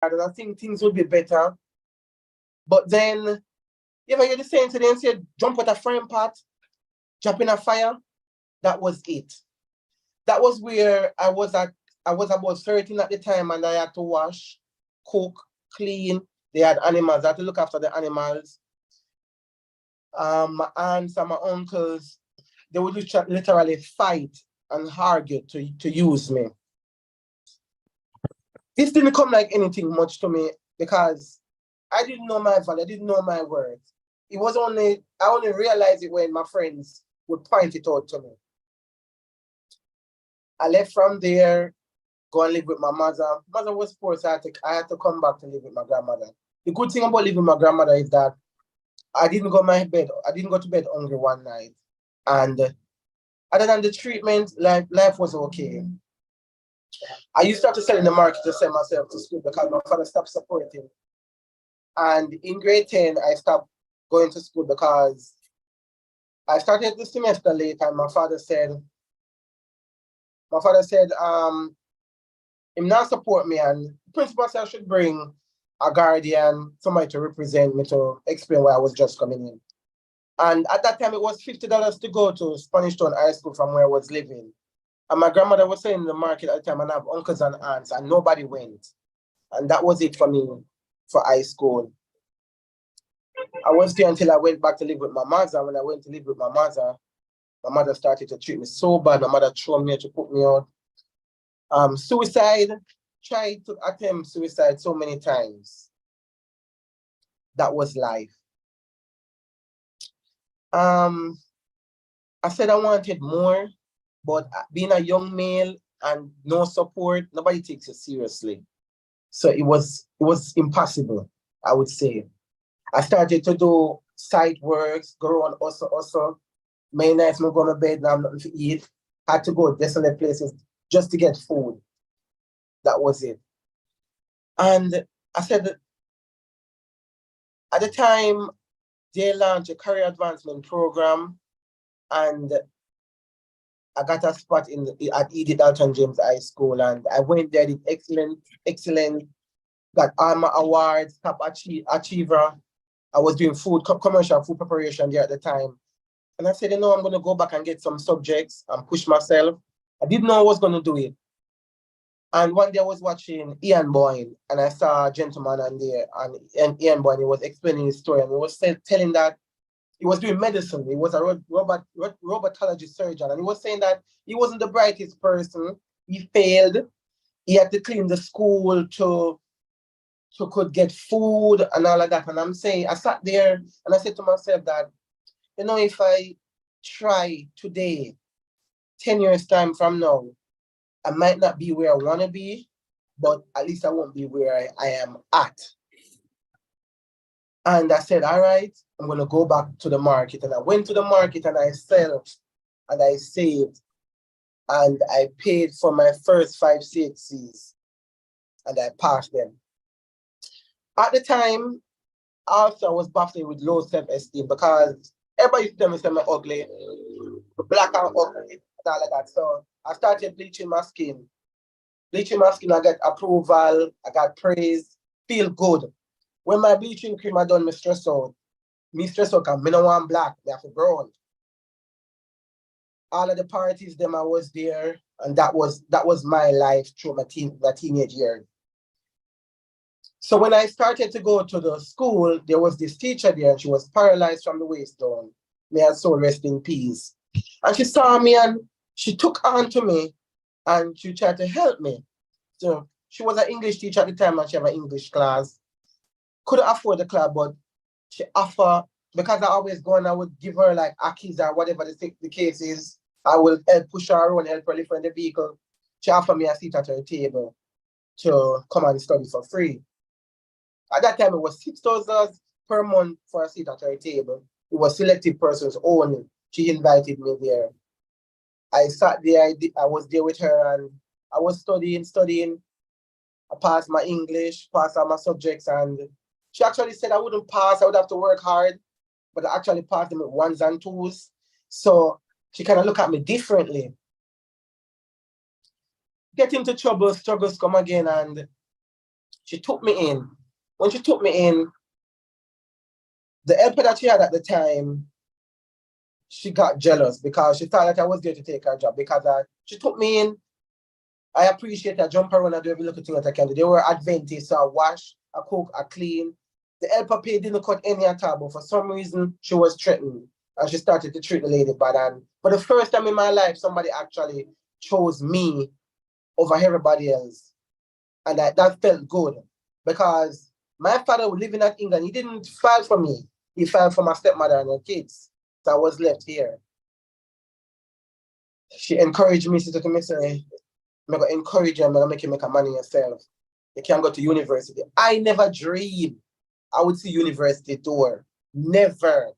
and I think things would be better. But then, if I hear the same thing, they say, jump out a frying pot, jump in a fire, that was it. That was where I was at. I was about 13 at the time, and I had to wash, cook, clean. They had animals. I had to look after the animals. My aunts and my uncles, they would literally fight and argue to use me. This didn't come like anything much to me because I didn't know my value, I didn't know my worth. I only realized it when my friends would point it out to me. I left from there, go and live with my mother. Mother was poor, so I had to come back to live with my grandmother. The good thing about living with my grandmother is that I didn't go to bed hungry one night. And other than the treatment, life was okay. I used to have to sell in the market to send myself to school because my father stopped supporting. And in grade 10, I stopped going to school because I started the semester late, and my father said, him not support me, and the principal said I should bring a guardian, somebody to represent me to explain why I was just coming in. And at that time, it was $50 to go to Spanish Town High School from where I was living. And my grandmother was selling in the market at the time, and I have uncles and aunts, and nobody went. And that was it for me for high school. I was there until I went back to live with my mother. When I went to live with my mother started to treat me so bad. My mother threw me to put me out. Suicide, tried to attempt suicide so many times. That was life. I said I wanted more, but being a young male and no support, nobody takes it seriously. So it was impossible, I would say. I started to do site works, go on also. Many nights I'm going to bed, now I'm nothing to eat. Had to go desolate places just to get food. That was it. And I said that at the time, they launched a career advancement program, and I got a spot at Edith Alton James High School, and I went there, did excellent, got all my awards, top achiever. I was doing commercial food preparation there at the time. And I said, I'm going to go back and get some subjects and push myself. I didn't know I was going to do it. And one day I was watching Ian Boyne, and I saw a gentleman on there, and Ian Boyne, he was explaining his story, and he was telling that he was doing medicine. He was a roboticology surgeon, and he was saying that he wasn't the brightest person. He failed. He had to clean the school to could get food and all of that. And I sat there and I said to myself that, if I try today, 10 years time from now, I might not be where I want to be, but at least I won't be where I am at. And I said, all right, I'm going to go back to the market. And I went to the market and I sell and I saved. And I paid for my first 5 CHCs and I passed them. At the time, also I was battling with low self-esteem because everybody used to tell me I'm ugly, black and ugly, and all of that. So I started bleaching my skin. Bleaching my skin, I got approval, I got praise, feel good. When my bleaching cream I done me stress out because I don't want black, I have to brown. All of the parties, I was there, and that was my life through my teenage years. So when I started to go to the school, there was this teacher there, and she was paralyzed from the waist down. May her soul rest in peace. And she saw me and she took on to me and she tried to help me. So she was an English teacher at the time, and she had an English class. Couldn't afford the class, but she offered, because I always go and I would give her like Akis or whatever the case is. I will help push her around, help her lift her in the vehicle. She offered me a seat at her table to come and study for free. At that time, it was $6,000 per month for a seat at her table. It was selected persons only. She invited me there. I sat there, I was there with her, and I was studying. I passed my English, passed all my subjects, and she actually said I wouldn't pass, I would have to work hard, but I actually passed them with 1s and 2s. So she kind of looked at me differently. Get into trouble, struggles come again, and She took me in. When she took me in, the helper that she had at the time, she got jealous because she thought that I was there to take her job because she took me in. I appreciate I jump around and do every little thing that I can do. They were Adventists, so I wash, I cook, I clean. The helper pay didn't cut any at all, but for some reason, she was threatened. And she started to treat the lady bad. And for the first time in my life, somebody actually chose me over everybody else. And that felt good because my father was living in England. He didn't file for me. He filed for my stepmother and her kids. So I was left here. She encouraged me, she said to me, say, I'm going to encourage you, I'm going to make you make a money yourself. You can't go to university. I never dreamed I would see university door. Never.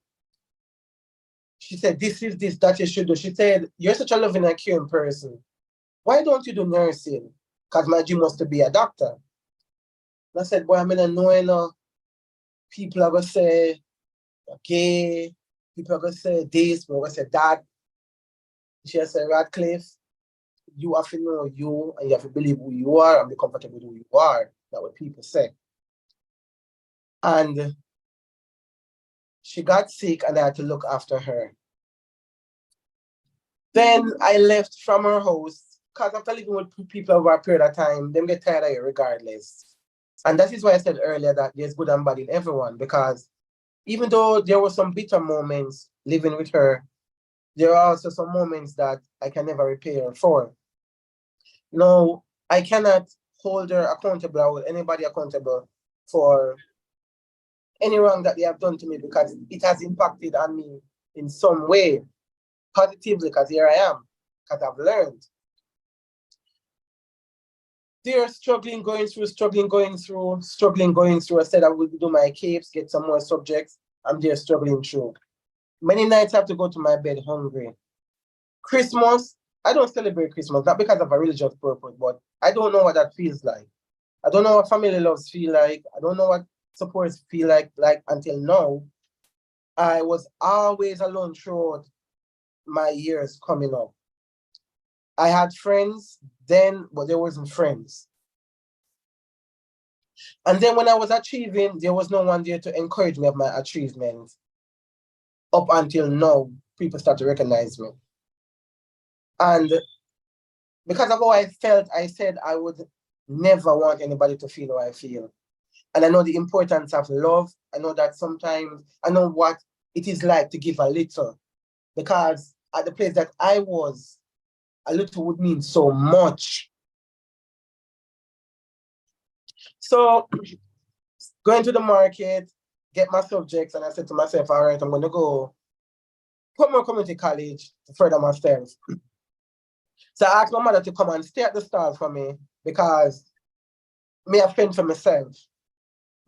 She said, this is this, that you should do. She said, you're such a loving and caring person. Why don't you do nursing? Because my dream was to be a doctor. And I said, boy, I don't know, you know, people are going to say, okay, people are going to say this, people are going to say that. She said, Radcliffe, you have to know you and you have to believe who you are and be comfortable with who you are. That's what people say. And she got sick and I had to look after her. Then I left from her house because after living with people over a period of time, them get tired of you regardless. And that is why I said earlier that there's good and bad in everyone, because even though there were some bitter moments living with her, there are also some moments that I can never repay her for. No, I cannot hold her accountable or hold anybody accountable for any wrong that they have done to me because it has impacted on me in some way, positively, because here I am, because I've learned. They're struggling, going through. I said I would do my capes, get some more subjects. I'm there struggling through. Many nights I have to go to my bed hungry. Christmas, I don't celebrate Christmas, not because of a religious purpose, but I don't know what that feels like. I don't know what family loves feel like. I don't know what supports feel like until now. I was always alone throughout my years coming up. I had friends then, but there wasn't friends. And then when I was achieving, there was no one there to encourage me of my achievements. Up until now, people start to recognize me. And because of how I felt, I said I would never want anybody to feel how I feel. And I know the importance of love. I know that sometimes, I know what it is like to give a little. Because at the place that I was, a little would mean so much. So going to the market, get my subjects, and I said to myself, all right, I'm going to go Portmore Community College to further myself. So I asked my mother to come and stay at the stall for me because me have fend for myself.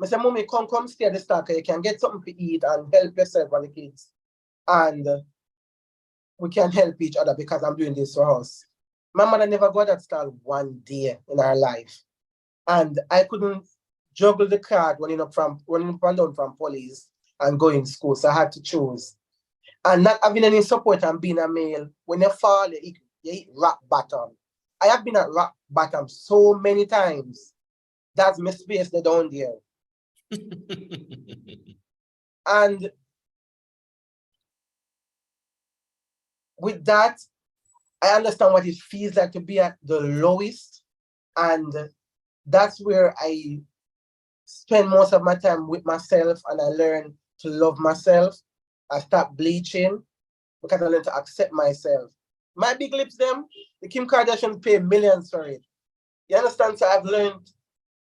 I said, Mommy, come stay at the stall because you can get something to eat and help yourself and the kids. And we can help each other because I'm doing this for us. My mother never got that stall one day in her life. And I couldn't juggle the card running up and down from police and going to school. So I had to choose. And not having any support and being a male, when you fall, you hit rock bottom. I have been at rock bottom so many times. That's my space they down there. And with that, I understand what it feels like to be at the lowest. And that's where I spend most of my time with myself and I learn to love myself. I start bleaching because I learned to accept myself. My big lips, them, the Kim Kardashians pay millions for it. You understand? So I've learned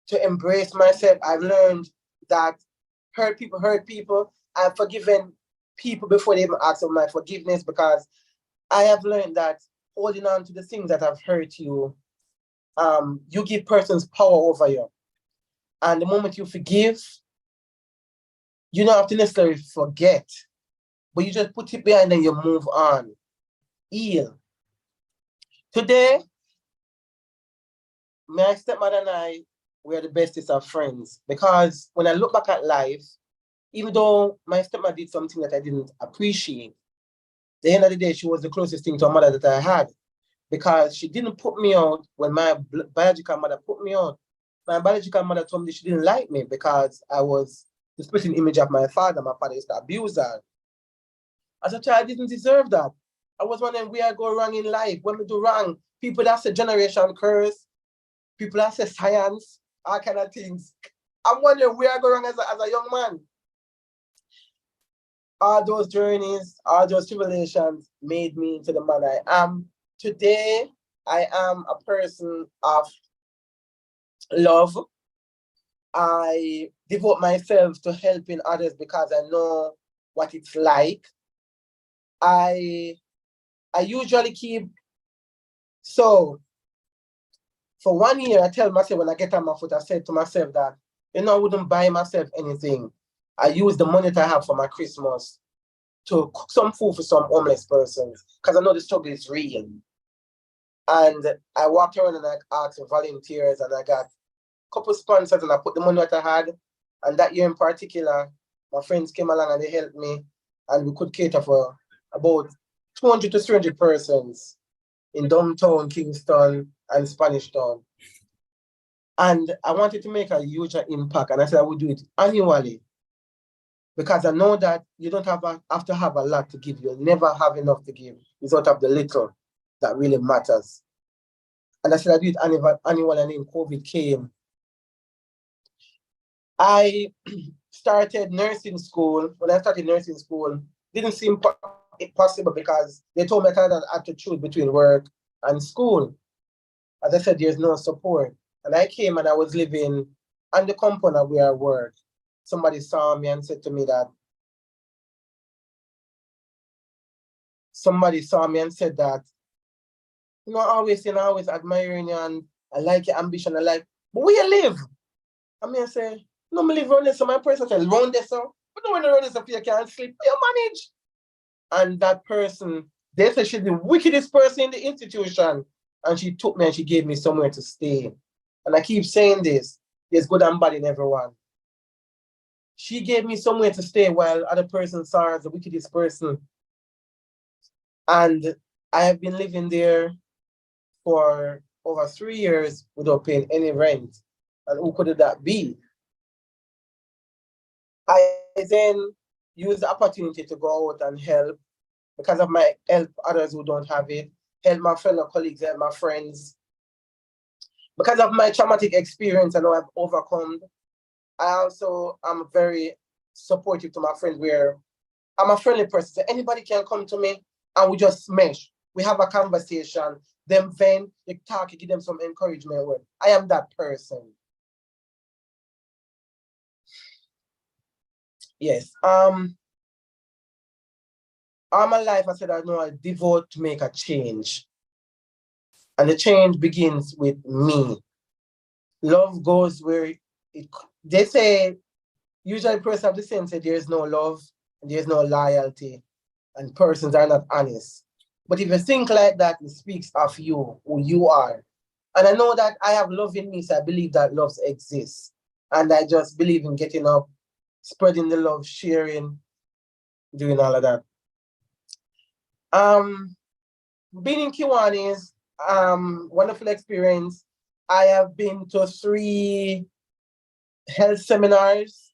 to embrace myself. I've learned that hurt people. I've forgiven people before they even ask for my forgiveness because I have learned that holding on to the things that have hurt you, you give persons power over you. And the moment you forgive, you don't have to necessarily forget, but you just put it behind and you move on. Heal. Today, my stepmother and I were the bestest of friends because when I look back at life, even though my stepmother did something that I didn't appreciate, at the end of the day, she was the closest thing to a mother that I had because she didn't put me out when my biological mother put me out. my biological mother told me she didn't like me because I was the spitting image of my father. My father used to abuse her. As a child, I didn't deserve that. I was wondering where I go wrong in life. When we do wrong, people that say generation curse, people that say science, all kind of things. I'm wondering where I go wrong as a young man. All those journeys, all those tribulations made me into the man I am. Today, I am a person of love. I devote myself to helping others because I know what it's like. I usually keep, so for 1 year, I tell myself when I get on my foot, I said to myself that, I wouldn't buy myself anything. I use the money that I have for my Christmas to cook some food for some homeless persons because I know the struggle is real. And I walked around and I asked for volunteers and I got a couple sponsors and I put the money that I had. And that year in particular, my friends came along and they helped me and we could cater for about 200 to 300 persons in downtown Kingston and Spanish Town. And I wanted to make a huge impact and I said I would do it annually because I know that you don't have to have a lot to give. You'll never have enough to give. It's out of the little that really matters. And I said I do it annually, and then COVID came. I started nursing school. When I started nursing school, didn't seem possible because they told me that I had to choose between work and school. As I said, there's no support. And I came and I was living on the compound where I work. Somebody saw me and said to me that, always admiring you and I like your ambition. But where you live? I say, no, I live around there. So my person said, around there, so. But no, when around there, so you can't sleep. You manage. And that person, they said she's the wickedest person in the institution. And she took me and she gave me somewhere to stay. And I keep saying this, there's good and bad in everyone. She gave me somewhere to stay while other person saw her as the wickedest person. And I have been living there for over 3 years without paying any rent. And who could that be? I then use the opportunity to go out and help because of my help others who don't have it, help my fellow colleagues, help my friends. Because of my traumatic experience and how I've overcome, I also am very supportive to my friends where I'm a friendly person. So anybody can come to me and we just smash. We have a conversation. Then you talk, you give them some encouragement word. I am that person. Yes. All my life, I said I know I devote to make a change. And the change begins with me. Love goes where they say, usually persons have the same say there is no love and there is no loyalty and persons are not honest. But if you think like that, it speaks of you, who you are. And I know that I have love in me, so I believe that love exists. And I just believe in getting up, spreading the love, sharing, doing all of that. Being in Kiwani is wonderful experience. I have been to 3 health seminars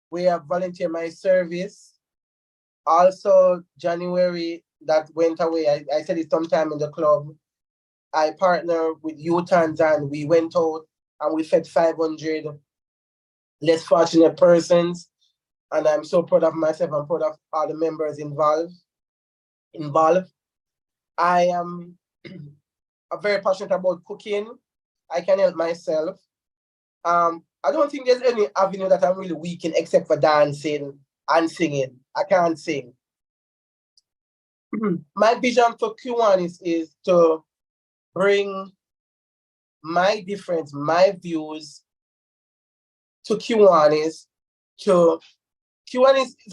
where I volunteer my service. Also, January that went away, I said it sometime in the club. I partnered with Youthans and we went out and we fed 500 less fortunate persons. And I'm so proud of myself. I'm proud of all the members involved. I am very passionate about cooking. I can help myself. I don't think there's any avenue that I'm really weak in except for dancing and singing. I can't sing. My vision for Q1 is to bring my difference, my views to Q1 is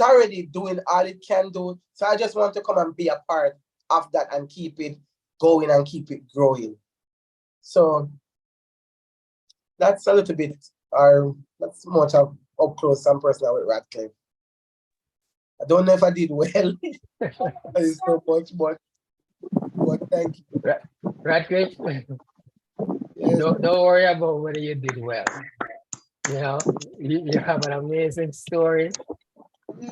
already doing all it can do. So I just want to come and be a part of that and keep it going and keep it growing. So that's a little bit, or that's much up close and personal with Radcliffe. I don't know if I did well. It's so much, but thank you. Radcliffe, Don't worry about whether you did well. You know, you have an amazing story,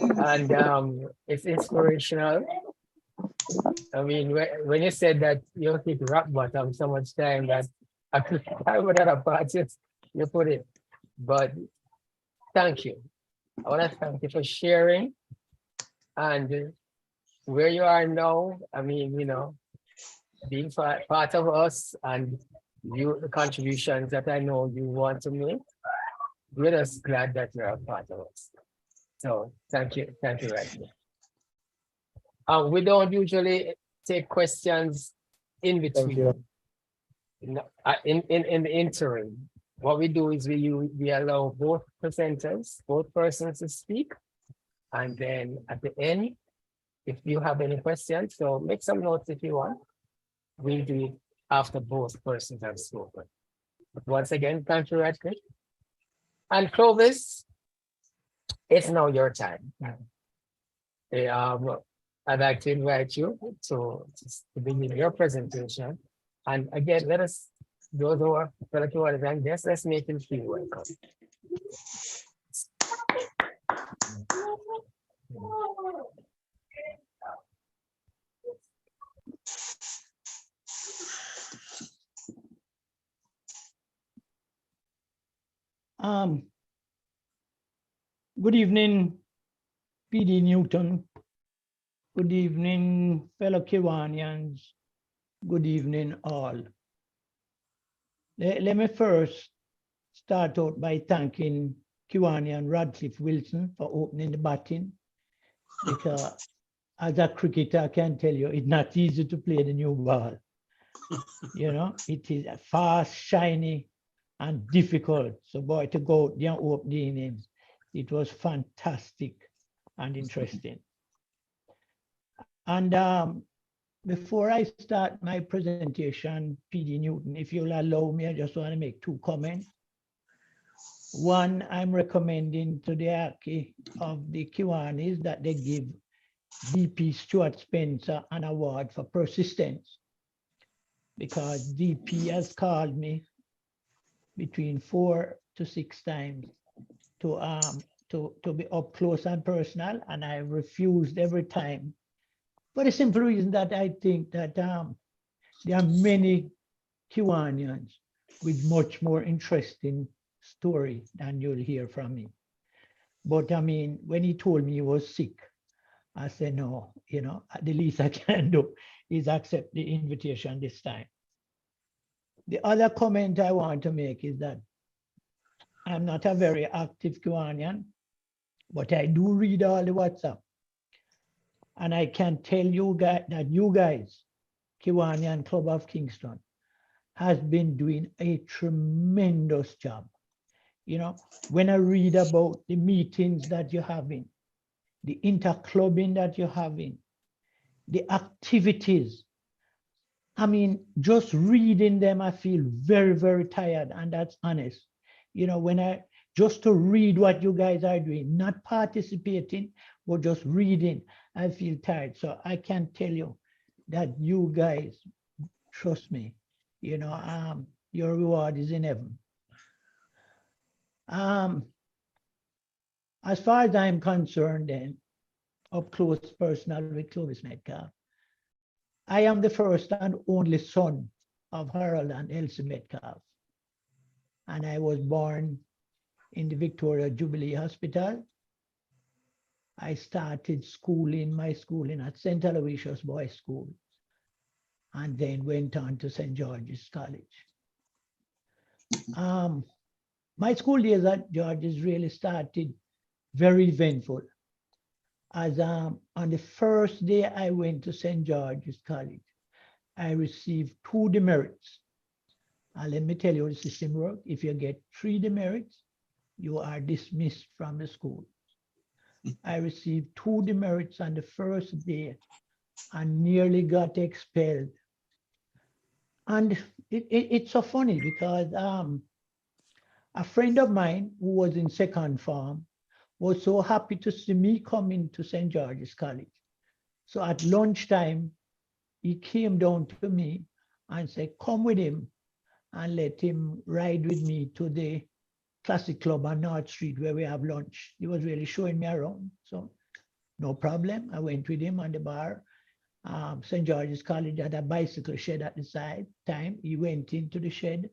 and it's inspirational. I mean, when you said that you hit rock bottom so much time that I could have another part, you put it. But thank you. I want to thank you for sharing and where you are now. I mean, being part of us and the contributions that I know you want to make. We're just glad that you're a part of us. So thank you, Radcliffe. We don't usually take questions in Thank you. between. In the interim, what we do is we allow both presenters, both persons to speak, and then at the end, if you have any questions, so make some notes if you want. We'll do it after both persons have spoken. But once again, thank you, Radcliffe. And Clovis, it's now your time. I'd like to invite you to begin your presentation. And again, let us, those who are fellow Kiwanis and guests, let's make him feel welcome. Good evening, PD Newton. Good evening, fellow Kiwanians. Good evening, all. Let me first start out by thanking Kiwanian Radcliffe Wilson for opening the batting, because as a cricketer, I can tell you, it's not easy to play the new ball. It is fast, shiny, and difficult. So, boy, to go out there and open the innings, it was fantastic and interesting. And before I start my presentation, PD Newton, if you'll allow me, I just want to make two comments. One, I'm recommending to the Aki of the Kiwanis that they give DP Stuart Spencer an award for persistence, because DP has called me between 4 to 6 times to be up close and personal, and I refused every time, for the simple reason that I think that there are many Kiwanians with much more interesting story than you'll hear from me. But I mean, when he told me he was sick, I said, no, the least I can do is accept the invitation this time. The other comment I want to make is that I'm not a very active Kiwanian, but I do read all the WhatsApp. And I can tell you guys that you guys, Kiwanian Club of Kingston, has been doing a tremendous job. When I read about the meetings that you're having, the interclubbing that you're having, the activities, I mean, just reading them, I feel very, very tired, and that's honest. Just to read what you guys are doing, not participating, but just reading, I feel tired. So I can tell you that you guys, trust me, your reward is in heaven. As far as I'm concerned, then, up close personal with Clovis Metcalfe, I am the first and only son of Harold and Elsie Metcalfe. And I was born in the Victoria Jubilee Hospital. I started my schooling at St. Aloysius Boys School, and then went on to St. George's College. My school days at George's really started very eventful. As on the first day I went to St. George's College, I received 2 demerits. And let me tell you how the system works. If you get 3 demerits, you are dismissed from the school. I received 2 demerits on the first day and nearly got expelled. And it's so funny because a friend of mine who was in second form was so happy to see me coming to St. George's College. So at lunchtime, he came down to me and said, come with him and let him ride with me to the Classic Club on North Street where we have lunch. He was really showing me around. So no problem. I went with him on the bar. St. George's College had a bicycle shed at the side time. He went into the shed,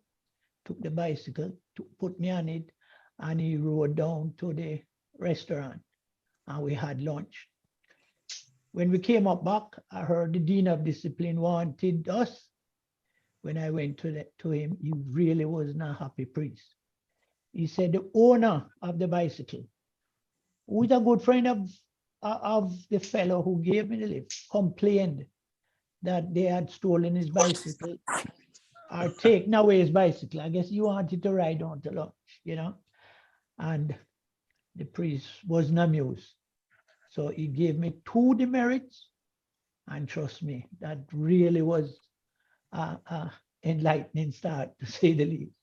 took the bicycle, put me on it, and he rode down to the restaurant and we had lunch. When we came up back, I heard the Dean of Discipline wanted us. When I went to him, he really was not a happy priest. He said the owner of the bicycle, who is a good friend of the fellow who gave me the lift, complained that they had stolen his bicycle or taken away his bicycle. I guess he wanted to ride on to lunch, you know. And the priest wasn't amused. So he gave me 2 demerits. And trust me, that really was a enlightening start, to say the least.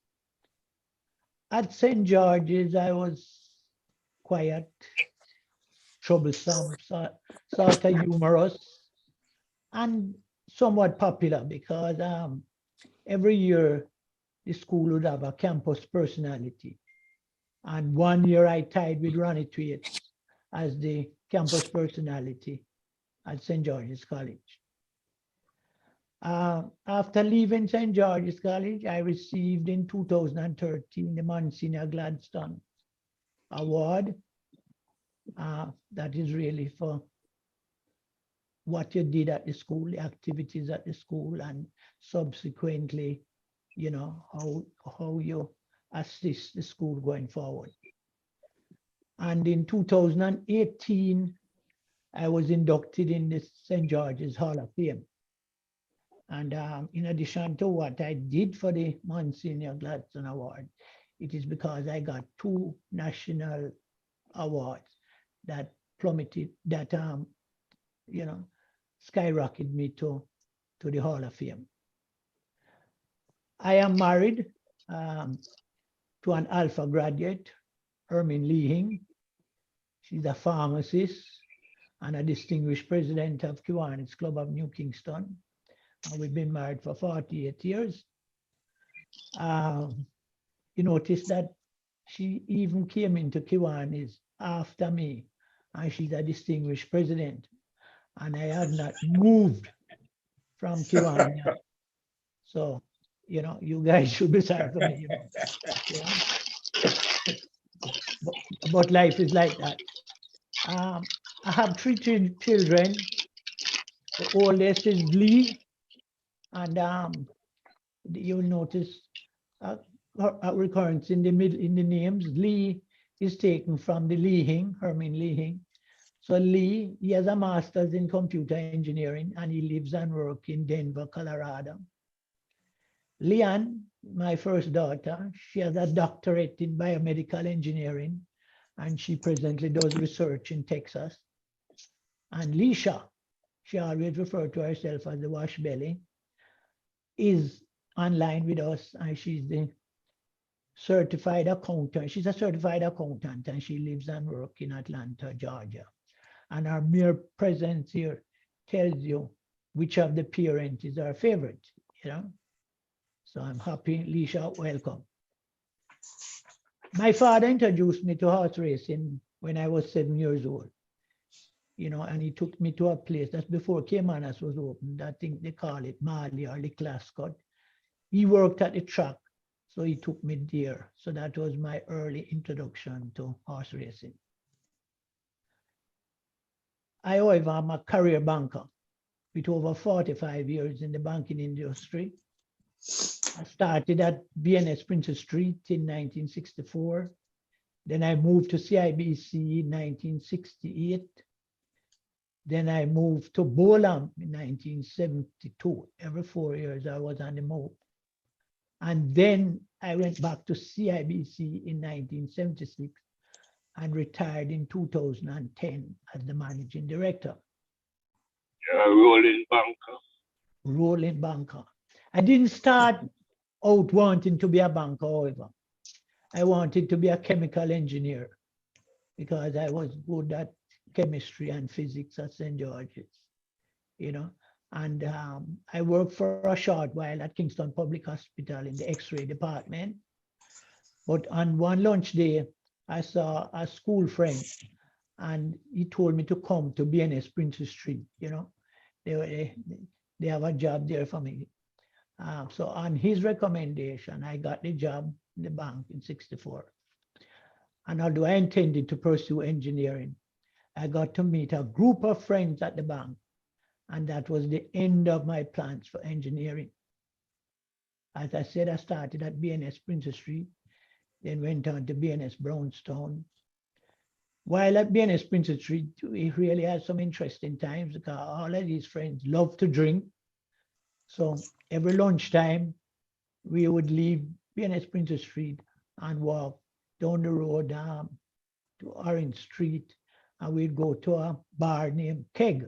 At St. George's, I was quiet, troublesome, sort of humorous, and somewhat popular because every year the school would have a campus personality. And one year I tied with Ronnie Twaits as the campus personality at St. George's College. After leaving St. George's College, I received in 2013 the Monsignor Gladstone Award. That is really for what you did at the school, the activities at the school, and subsequently, you know, how you assist the school going forward. And in 2018, I was inducted in the St. George's Hall of Fame. And in addition to what I did for the Monsignor Gladstone Award, it is because I got 2 national awards that plummeted, that you know, skyrocketed me to the Hall of Fame. I am married to an Alpha graduate, Hermin Leehing. She's a pharmacist and a distinguished president of Kiwanis Club of New Kingston. And we've been married for 48 years. You notice that she even came into Kiwanis after me, and she's a distinguished president. And I had not moved from Kiwanis. So, you know, you guys should be sorry for me. You know? But life is like that. I have 3 children. The oldest is Lee, and you'll notice a recurrence in the middle in the names. Lee is taken from the Leehing, Hermin Leehing. So Lee, he has a master's in computer engineering and he lives and works in Denver, Colorado. Leanne, my first daughter, she has a doctorate in biomedical engineering and she presently does research in Texas. And Leisha, she always referred to herself as the wash belly, is online with us and she's the certified accountant. She's a certified accountant and she lives and works in Atlanta, Georgia. And our mere presence here tells you which of the parents is our favorite, you know? So I'm happy, Leisha, welcome. My father introduced me to horse racing when I was 7 years old, you know, and he took me to a place that's before Caymanas was opened. I think they call it Mali or the Clascott. He worked at the track, so he took me there. So that was my early introduction to horse racing. I, however, am a career banker with over 45 years in the banking industry. I started at BNS Princess Street in 1964. Then I moved to CIBC in 1968. Then I moved to Bolam in 1972. Every 4 years I was on the move. And then I went back to CIBC in 1976 and retired in 2010 as the managing director. Rolling banker. Rolling banker. I didn't start out wanting to be a banker, however. I wanted to be a chemical engineer because I was good at chemistry and physics at St. George's, you know. And I worked for a short while at Kingston Public Hospital in the X-ray department. But on one lunch day, I saw a school friend, and he told me to come to BNS Princess Street. You know, they have a job there for me. So on his recommendation, I got the job in the bank in '64. And although I intended to pursue engineering, I got to meet a group of friends at the bank, and that was the end of my plans for engineering. As I said, I started at BNS Princess Street, then went on to BNS Brownstone. While at BNS Princess Street, we really had some interesting times because all of these friends love to drink. So every lunchtime, we would leave BNS Princess Street and walk down the road to Orange Street, and we'd go to a bar named Keg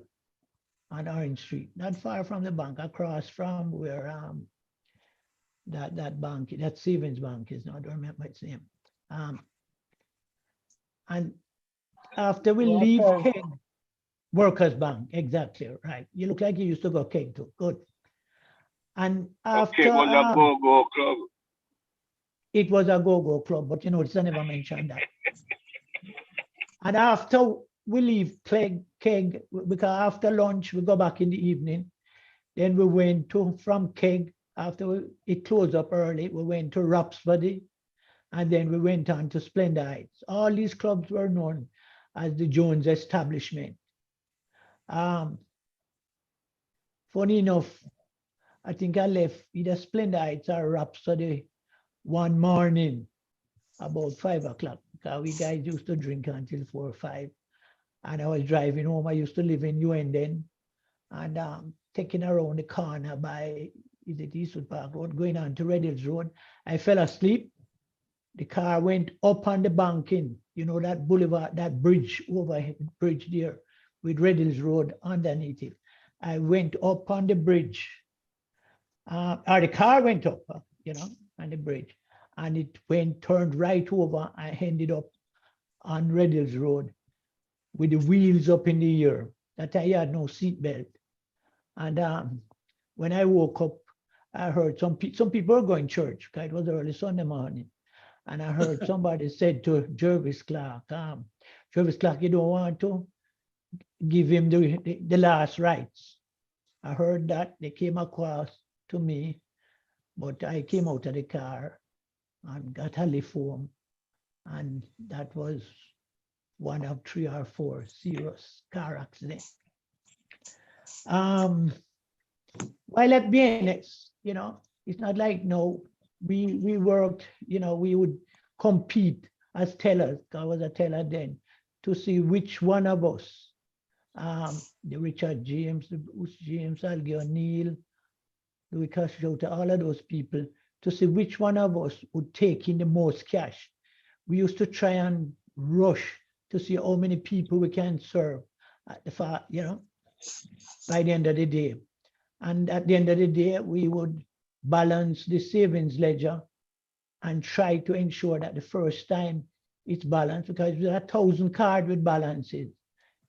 on Orange Street, not far from the bank, across from where that bank, that savings bank is now. I don't remember its name. And after we leave Keg, Workers Bank, exactly right. You look like you used to go Keg too. Good. And after Okay, was a go-go club. it was a go-go club, but you notice I never mentioned that. And after we leave Keg, because after lunch we go back in the evening. Then we went to from Keg after it closed up early. We went to Rapsbody, and then we went on to Splendor Heights. All these clubs were known as the Jones establishment. Funny enough, I think I left either Splendor Heights or Rhapsody one morning about 5 o'clock, because we guys used to drink until 4 or 5. And I was driving home. I used to live in Uenden, and taking around the corner by, is it Eastwood Park Road, going on to Red Hills Road. I fell asleep. The car went up on the banking, you know, that boulevard, that bridge, overhead bridge there with Red Hills Road underneath it. I went up on the bridge, or the car went up, you know, on the bridge, and it turned right over. I ended up on Red Hills Road with the wheels up in the air. That I had no seat belt. And when I woke up, I heard some people were going to church, because it was early Sunday morning. And I heard somebody said to Jervis Clark, Jervis Clark, you don't want to give him the last rites. I heard that. They came across to me, but I came out of the car and got a lift home. And that was one of 3 or 4 serious car accidents. While at BNS, you know, it's not like no, we worked, you know, we would compete as tellers. I was a teller then, to see which one of us, the Richard James, the Bruce James, Algie O'Neill, Louis Cashota, all of those people, to see which one of us would take in the most cash. We used to try and rush to see how many people we can serve at the far, you know, by the end of the day. And at the end of the day, we would balance the savings ledger and try to ensure that the first time it's balanced, because there are 1,000 cards with balances,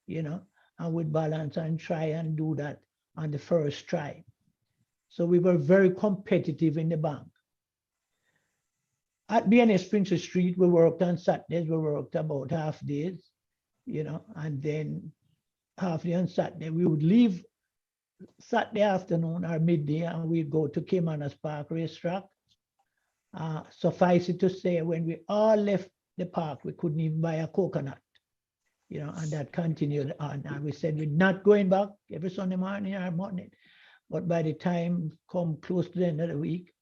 you know, and we'd balance and try and do that on the first try. So we were very competitive in the bank. At BNS Princess Street, we worked on Saturdays, we worked about half days, you know, and then half day on Saturday. We would leave Saturday afternoon or midday, and we'd go to Caymanas Park racetrack. Suffice it to say, when we all left the park, we couldn't even buy a coconut, you know, and that continued on. And we said we're not going back every Sunday morning or morning. But by the time come close to the end of the week,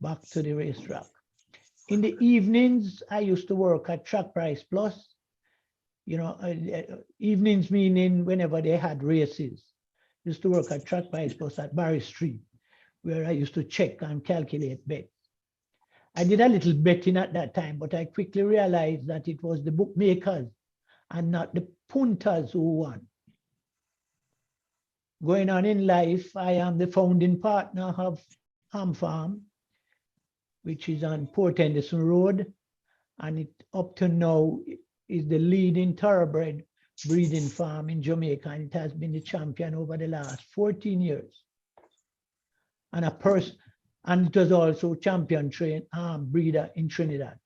back to the racetrack. In the evenings, I used to work at Track Price Plus, you know, evenings meaning whenever they had races. Used to work at Track Price Plus at Barry Street, where I used to check and calculate bets. I did a little betting at that time, but I quickly realized that it was the bookmakers and not the punters who won. Going on in life, I am the founding partner of Ham Farm, which is on Port Henderson Road, and it up to now is the leading thoroughbred breeding farm in Jamaica, and it has been the champion over the last 14 years. And and it was also champion breeder in Trinidad.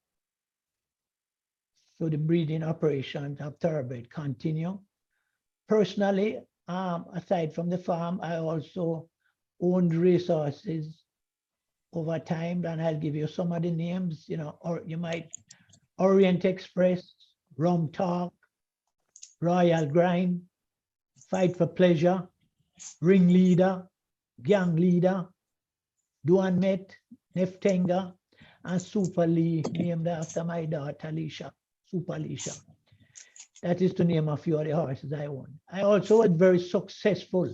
So the breeding operations of thoroughbred continue. Personally, aside from the farm, I also owned racehorses over time, and I'll give you some of the names, or you might Orient Express, Rum Talk, Royal Grind, Fight for Pleasure, Ringleader, Gang Leader, Duan Met, Neftenga, and Super Lee, named after my daughter Alicia, Super Alicia. That is to name a few of the horses I own. I also was very successful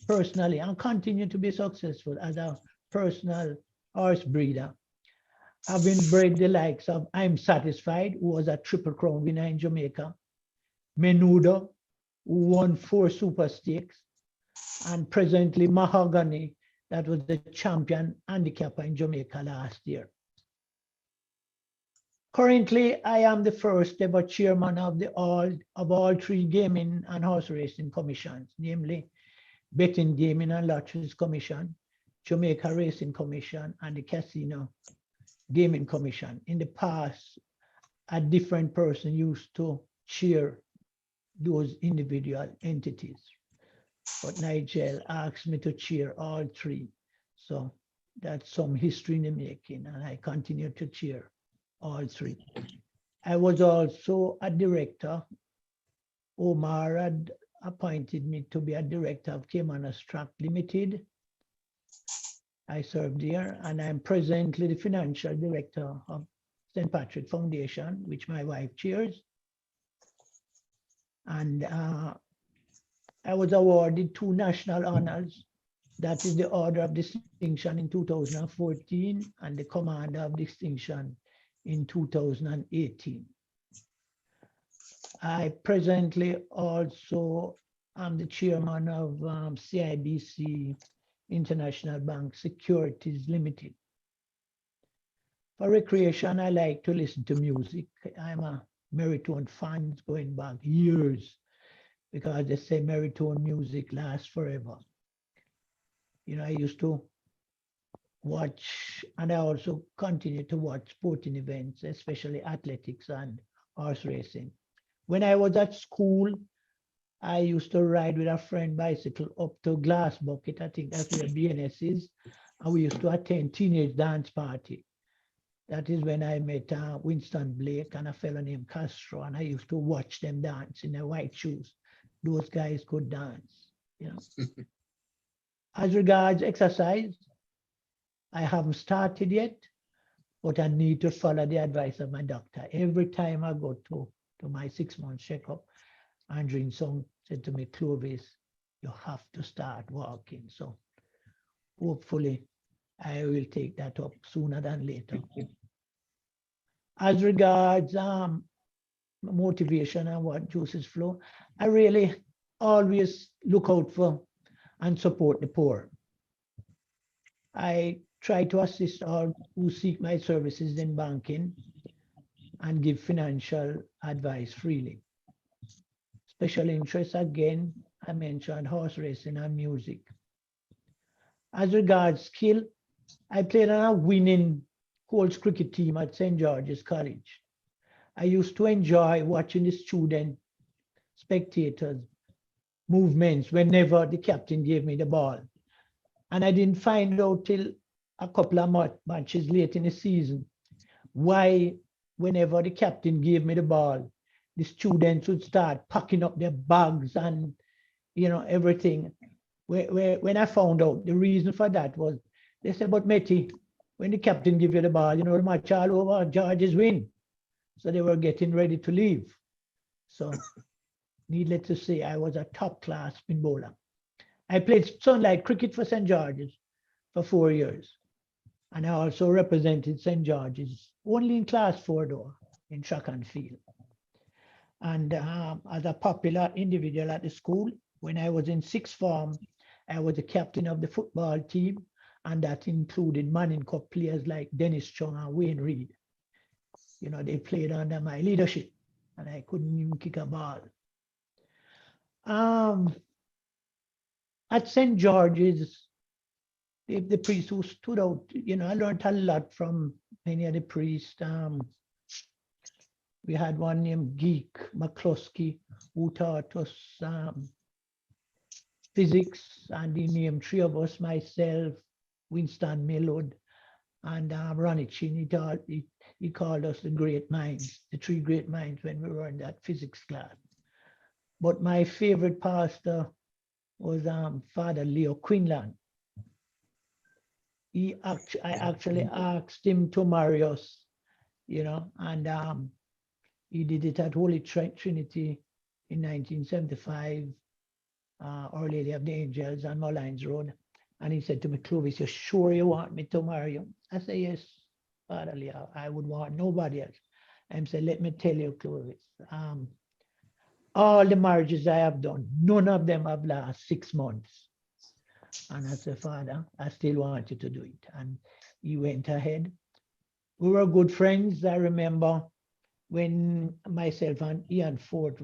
personally and continue to be successful as a personal horse breeder, having bred the likes of I'm Satisfied, who was a Triple Crown winner in Jamaica, Menudo, who won 4 Super Stakes, and presently Mahogany, that was the champion handicapper in Jamaica last year. Currently, I am the first ever chairman of all 3 gaming and horse racing commissions, namely Betting, Gaming and Lotteries Commission, Jamaica Racing Commission, and the Casino Gaming Commission. In the past, a different person used to chair those individual entities, but Nigel asked me to chair all 3. So that's some history in the making, and I continue to chair all 3. I was also a director. Omar had appointed me to be a director of Cayman Track Limited. I served there, and I'm presently the financial director of St. Patrick Foundation, which my wife chairs. And I was awarded 2 national honors. That is the Order of Distinction in 2014 and the Commander of Distinction in 2018. I presently also am the chairman of CIBC International Bank Securities Limited. For recreation, I like to listen to music. I'm a Meritone fan going back years, because they say Meritone music lasts forever. I used to watch, and I also continue to watch sporting events, especially athletics and horse racing. When I was at school, I used to ride with a friend bicycle up to Glass Bucket. I think that's where BNS is. And we used to attend teenage dance party. That is when I met Winston Blake and a fellow named Castro, and I used to watch them dance in their white shoes. Those guys could dance, As regards exercise, I haven't started yet, but I need to follow the advice of my doctor. Every time I go to my 6-month checkup, Andrew Song said to me, Clovis, you have to start walking. So hopefully I will take that up sooner than later. As regards motivation and what juices flow, I really always look out for and support the poor. I try to assist all who seek my services in banking and give financial advice freely. Special interest, again, I mentioned horse racing and music. As regards skill, I played on a winning Colts cricket team at St. George's College. I used to enjoy watching the student spectators' movements whenever the captain gave me the ball. And I didn't find out till a couple of matches late in the season why, whenever the captain gave me the ball, the students would start packing up their bags and everything. When I found out, the reason for that was, they said, but Metty, when the captain gives you the ball, the match all over, Georges win. So they were getting ready to leave. So needless to say, I was a top-class spin bowler. I played sunlight cricket for St. George's for 4 years. And I also represented St. George's, only in class 4 though, in track and field. And as a popular individual at the school, when I was in 6th form, I was the captain of the football team, and that included Manning Cup players like Dennis Chung and Wayne Reed. They played under my leadership, and I couldn't even kick a ball. Um, at St. George's, the priest who stood out, I learned a lot from many of the priests. We had one named Geek McCluskey who taught us physics, and he named three of us, myself, Winston Millwood, and Ronnie Chin. He called us the great minds, the three great minds when we were in that physics class. But my favorite pastor was Father Leo Quinlan. I actually asked him to marry us, and he did it at Holy Trinity in 1975, Our Lady of the Angels on Mullines Road. And he said to me, Clovis, you sure you want me to marry you? I said, yes, Father Leo, I would want nobody else. And he said, let me tell you, Clovis, all the marriages I have done, none of them have lasted 6 months. And I said, Father, I still want you to do it. And he went ahead. We were good friends. I remember when myself and Ian Ford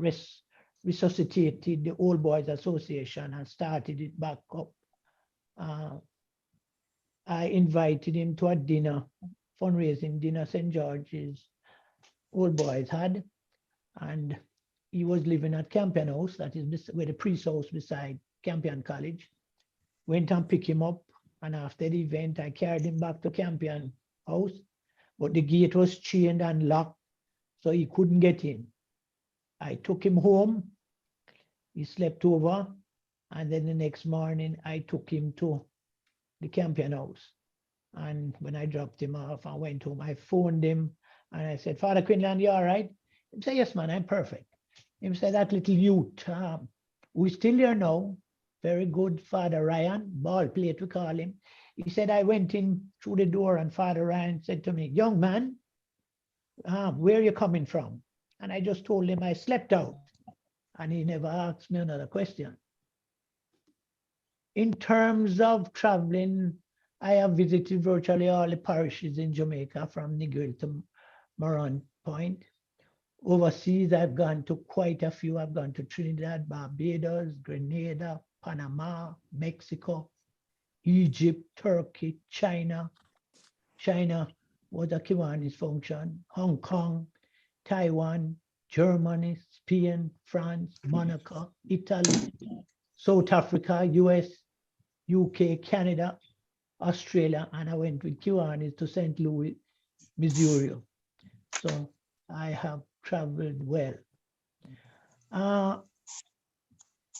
resuscitated the Old Boys Association and started it back up. I invited him to a dinner, fundraising dinner St. George's Old Boys had, and he was living at Campion House, that is where the priest house beside Campion College. Went and picked him up, and after the event, I carried him back to Campion House, but the gate was chained and locked, so he couldn't get in. I took him home, he slept over, and then the next morning, I took him to the Campion House. And when I dropped him off, I went home, I phoned him, and I said, Father Quinlan, you all right? He said, yes, man, I'm perfect. He said, that little youth, who's still here now, very good, Father Ryan, ball plate, we call him. He said, I went in through the door, and Father Ryan said to me, young man, where are you coming from? And I just told him I slept out, and he never asked me another question. In terms of traveling, I have visited virtually all the parishes in Jamaica, from Negril to Moron Point. Overseas, I've gone to quite a few. I've gone to Trinidad, Barbados, Grenada, Panama, Mexico, Egypt, Turkey, China. China was a Kiwanis function, Hong Kong, Taiwan, Germany, Spain, France, Monaco, Italy, South Africa, US, UK, Canada, Australia, and I went with Kiwanis to St. Louis, Missouri. So I have traveled well.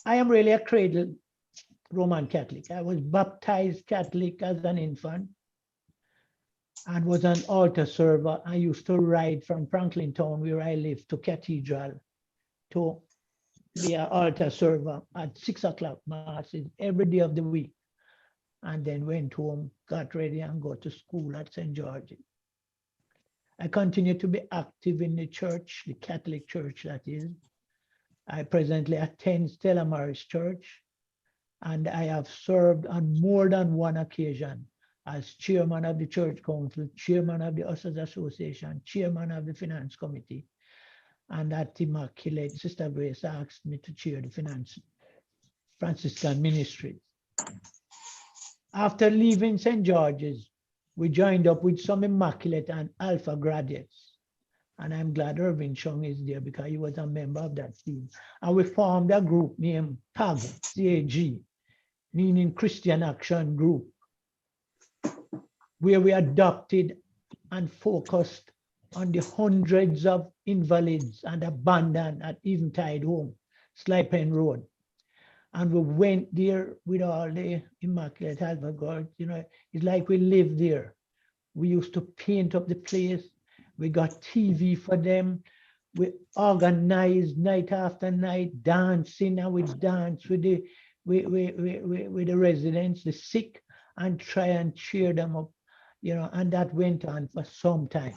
I am really a cradle Roman Catholic. I was baptized Catholic as an infant and was an altar server. I used to ride from Franklin Town, where I lived, to Cathedral to be an altar server at 6 o'clock masses every day of the week. And then went home, got ready, and go to school at St. George's. I continue to be active in the church, the Catholic Church, that is. I presently attend Stella Maris Church, and I have served on more than one occasion as chairman of the church council, chairman of the Ushers Association, chairman of the finance committee. And at Immaculate, Sister Grace asked me to chair the finance Franciscan ministries. After leaving St. George's, we joined up with some Immaculate and Alpha graduates. And I'm glad Irving Chung is there because he was a member of that team. And we formed a group named CAG, C-A-G, meaning Christian Action Group, where we adopted and focused on the hundreds of invalids and abandoned at Eventide Home, Slipen Road. And we went there with all the Immaculate Alpha girls. It's like we lived there. We used to paint up the place. We got TV for them. We organized night after night, dancing, and we danced with the residents, the sick, and try and cheer them up, and that went on for some time.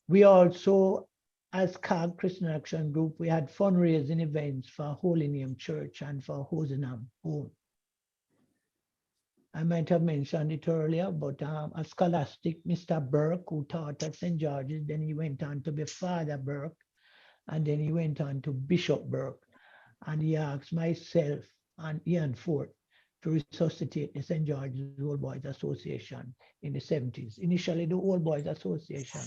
We also, as CAG, Christian Action Group, we had fundraising events for Holy Name Church and for Hosenham Home. I might have mentioned it earlier, but a scholastic, Mr. Burke, who taught at St. George's, then he went on to be Father Burke, and then he went on to Bishop Burke. and he asked myself and Ian Ford to resuscitate the St. George's Old Boys Association in the 70s. Initially, the Old Boys Association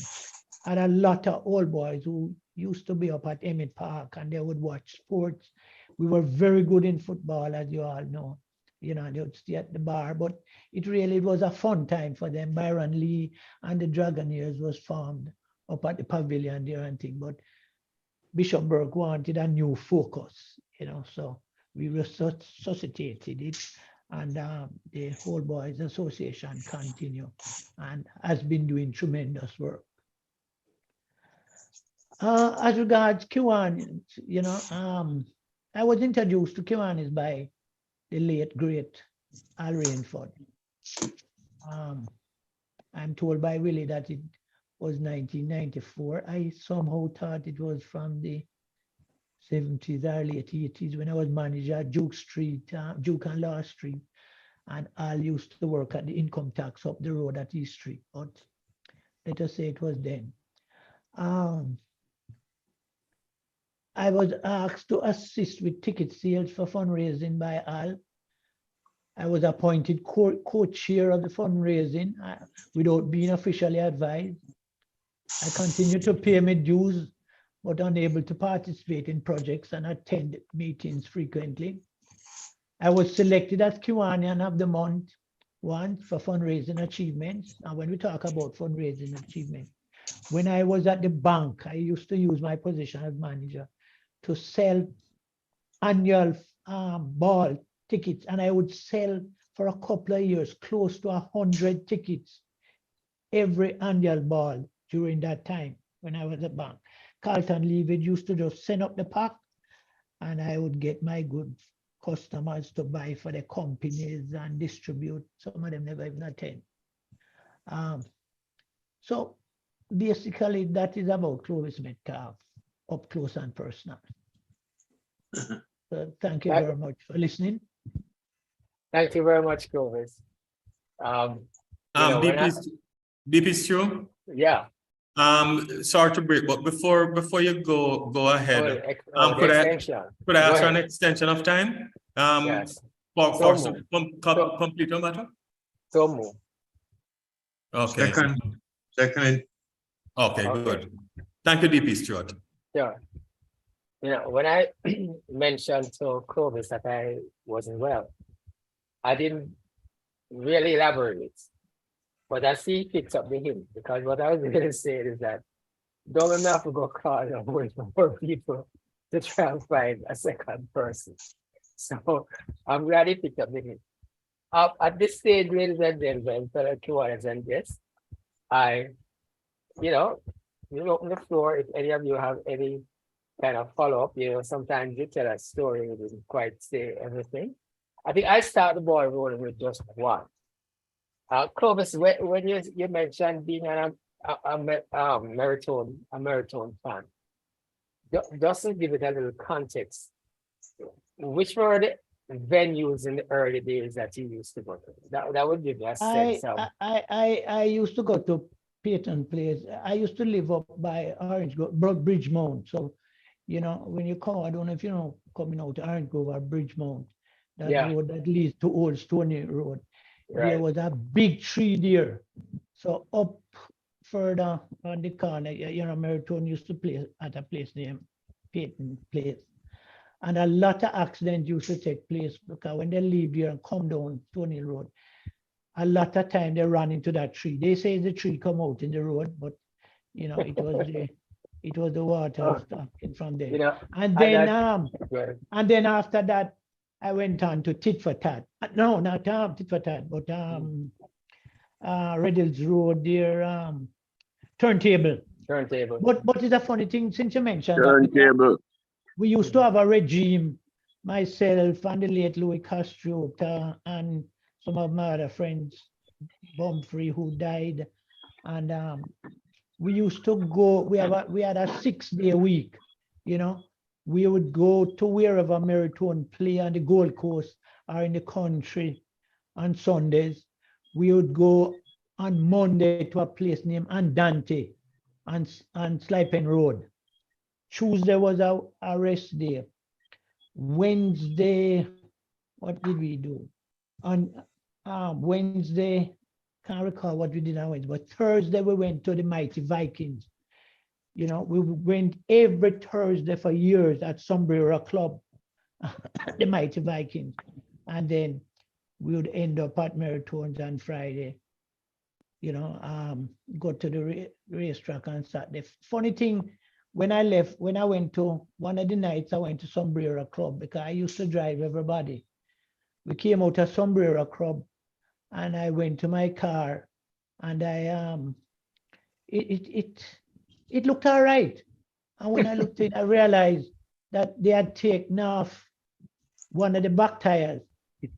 had a lot of old boys who used to be up at Emmett Park and they would watch sports. We were very good in football, as you all know. You know, they would stay at the bar, but it really was a fun time for them. Byron Lee and the Dragoneers was formed up at the pavilion there and thing. But Bishop Burke wanted a new focus, you know, so we resuscitated it, and the Old Boys Association continue and has been doing tremendous work. As regards Kiwanis, you know, I was introduced to Kiwanis by the late great Al Rainford. I'm told by Willie that it was 1994. I somehow thought it was from the 70s or late 80s when I was manager at Duke Street, Duke and Law Street, and Al used to work at the income tax up the road at East Street, but let us say it was then. I was asked to assist with ticket sales for fundraising by Al. I was appointed co-chair of the fundraising without being officially advised. I continued to pay my dues, but unable to participate in projects and attend meetings frequently. I was selected as Kiwanian of the Month once for fundraising achievements. And when we talk about fundraising achievements, when I was at the bank, I used to use my position as manager to sell annual ball tickets, and I would sell for a couple of years close to 100 tickets every annual ball during that time when I was at bank. Carlton Leavitt used to just send up the pack, and I would get my good customers to buy for the companies and distribute. Some of them never even attend. So basically, that is about Clovis Metcalfe, up close and personal. So thank you very much for listening. Thank you very much, Clovis. BP Stu? Yeah. Sorry to break, but before you go ahead, could I ask for an extension of time? Yes. For some complete matter? So move. Okay. Second. Okay, good. Thank you, DP Stewart. Sure. You know, when I mentioned to Clovis that I wasn't well, I didn't really elaborate, but I see he picks up the hint, because what I was really saying is that don't have to go call and wait for people to try and find a second person. So I'm glad he picked up the hint. At this stage, ladies and gentlemen, fellow Kiwanis and guests, you open the floor if any of you have any kind of follow-up. You know, sometimes you tell a story, you didn't quite say everything. I think I start the ball rolling with just one. Clovis, when you mentioned being a Meriton fan, just to give it a little context, which were the venues in the early days that you used to go to? That would give me a sense of. I used to go to Peyton Place. I used to live up by Orange Grove, Bridgemount. So, you know, when you come, I don't know if you know, coming out to Orange Grove or Bridgemount, that road that leads to Old Stony Road. Right. There was a big tree there. So up further on the corner, you know, Meriton used to play at a place named Peyton Place. And a lot of accidents used to take place because when they leave here and come down Stony Road, a lot of time they run into that tree. They say the tree come out in the road, but you know, it was the water stocking from there. You know, and then after that, I went on to Tit for Tat. No, not Tit for Tat, but Red Hills Road there, Turntable. But it's a funny thing since you mentioned Turntable. We used to have a regime, myself and the late Louis Castro and some of my other friends, Bumfrey, who died. And we used to go, we had a 6-day week, you know. We would go to wherever Meriton play on the Gold Coast or in the country on Sundays. We would go on Monday to a place named Andante on Slipen Road. Tuesday was our rest day. Wednesday, what did we do? On Wednesday, can't recall what we did on Wednesday, but Thursday we went to the Mighty Vikings. You know, we went every Thursday for years at Sombrero Club, the Mighty Vikings. And then we would end up at Meritones on Friday, you know, go to the racetrack on Saturday. Funny thing, when I went to one of the nights, I went to Sombrero Club because I used to drive everybody. We came out of Sombrero Club and I went to my car and it looked all right. And when I looked at it, I realized that they had taken off one of the back tires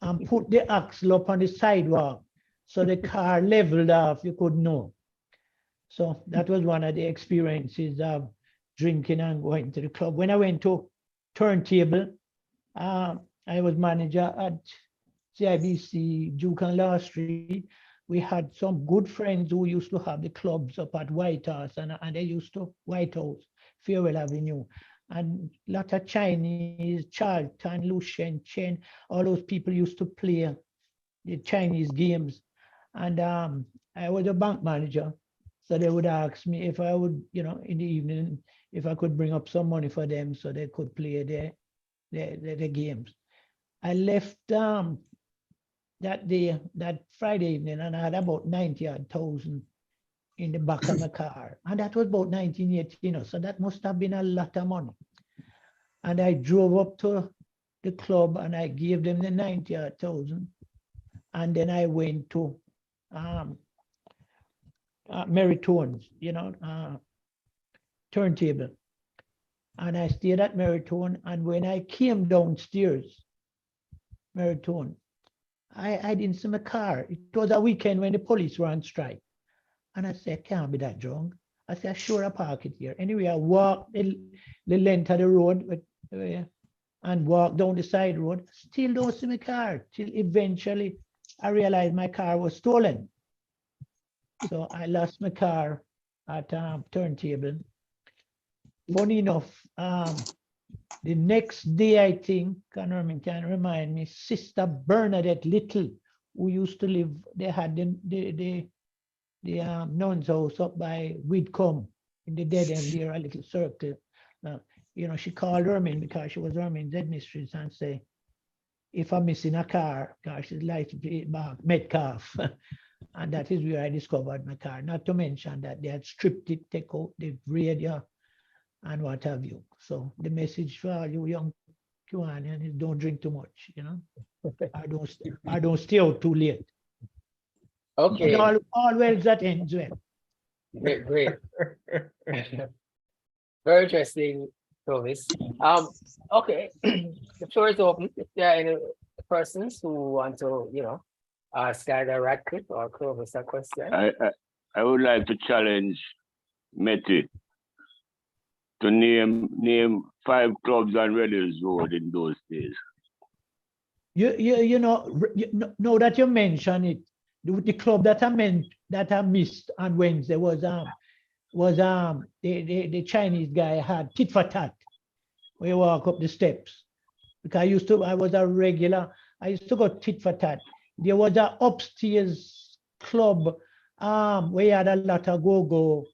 and put the axle up on the sidewalk. So the car leveled off, you could know. So that was one of the experiences of drinking and going to the club. When I went to Turntable, I was manager at CIBC, Duke and Law Street. We had some good friends who used to have the clubs up at White House, and they used to White House, Farewell Avenue, and a lot of Chinese, Charlton, Lucien, Chen, all those people used to play the Chinese games. And I was a bank manager, so they would ask me if I would, you know, in the evening, if I could bring up some money for them so they could play their games. I left that day, that Friday evening, and I had about 90,000 in the back of my car. And that was about 1980, you know, so that must have been a lot of money. And I drove up to the club and I gave them the 90,000. And then I went to Meritones, you know, Turntable. And I stayed at Meritone. And when I came downstairs, Meritone, I didn't see my car. It was a weekend when the police were on strike. And I said, I can't be that drunk. I said, sure, I park it here. Anyway, I walked the length of the road and walked down the side road. Still don't see my car till eventually I realized my car was stolen. So I lost my car at Turntable. Funny enough, the next day, I think, can remind me, Sister Bernadette Little, who used to live, they had the nun's house up by Whitcomb in the dead end there, a little circle. You know, she called Ermine because she was Ermine's headmistress and say, if I'm missing a car, because she'd like to pay it back, Metcalfe. And that is where I discovered my car. Not to mention that they had stripped it, take out the radio and what have you. So the message for all you young Kiwanian is don't drink too much, you know. I don't stay out too late. Okay. All well that ends well. Great. Very interesting, Clovis. Okay. The floor is open. If there are any persons who want to, you know, ask either Radcliffe or Clovis a question. I would like to challenge Meti to name 5 clubs on Reddell's Road in those days. You know, now that you mention it, the club that I missed on Wednesday was the Chinese guy had tit for tat. We walk up the steps because I was a regular. I used to go tit for tat. There was an upstairs club where you had a lot of go-go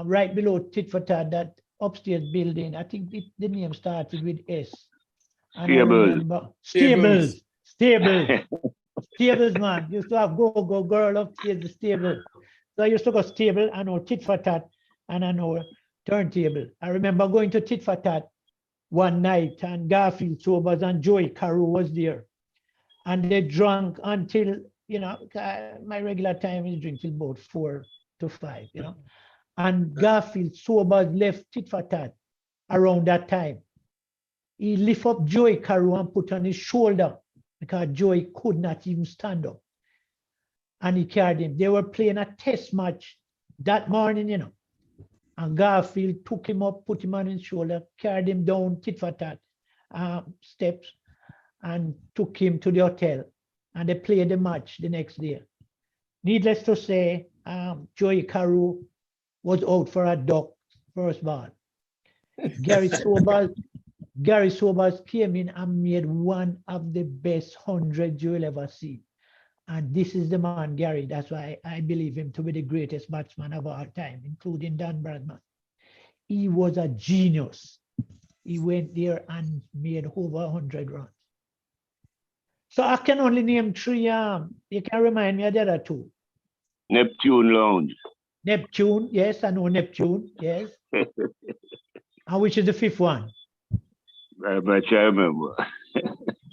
right below tit for tat, that upstairs building. I think the name started with S. Stables, man. Used to have go girl upstairs the stable. So I used to go stable, I know tit for tat, and I know Turntable. I remember going to tit for tat one night, and Garfield Sobers and Joey Carew was there. And they drank until, you know, my regular time is drink till about 4 to 5, you know. And Garfield Sobers left tit for tat around that time. He lift up Joey Carew and put on his shoulder because Joey could not even stand up. And he carried him. They were playing a test match that morning, you know. And Garfield took him up, put him on his shoulder, carried him down tit for tat steps, and took him to the hotel. And they played the match the next day. Needless to say, Joey Carew was out for a duck first ball. Gary Sobers Gary Sobers came in and made one of the best 100 you'll ever see. And this is the man, Gary. That's why I believe him to be the greatest batsman of all time, including Dan Bradman. He was a genius. He went there and made over 100 runs. So I can only name three. You can remind me of the other two. Neptune Lounge. Neptune, yes, I know Neptune, yes. And which is the fifth one? I remember.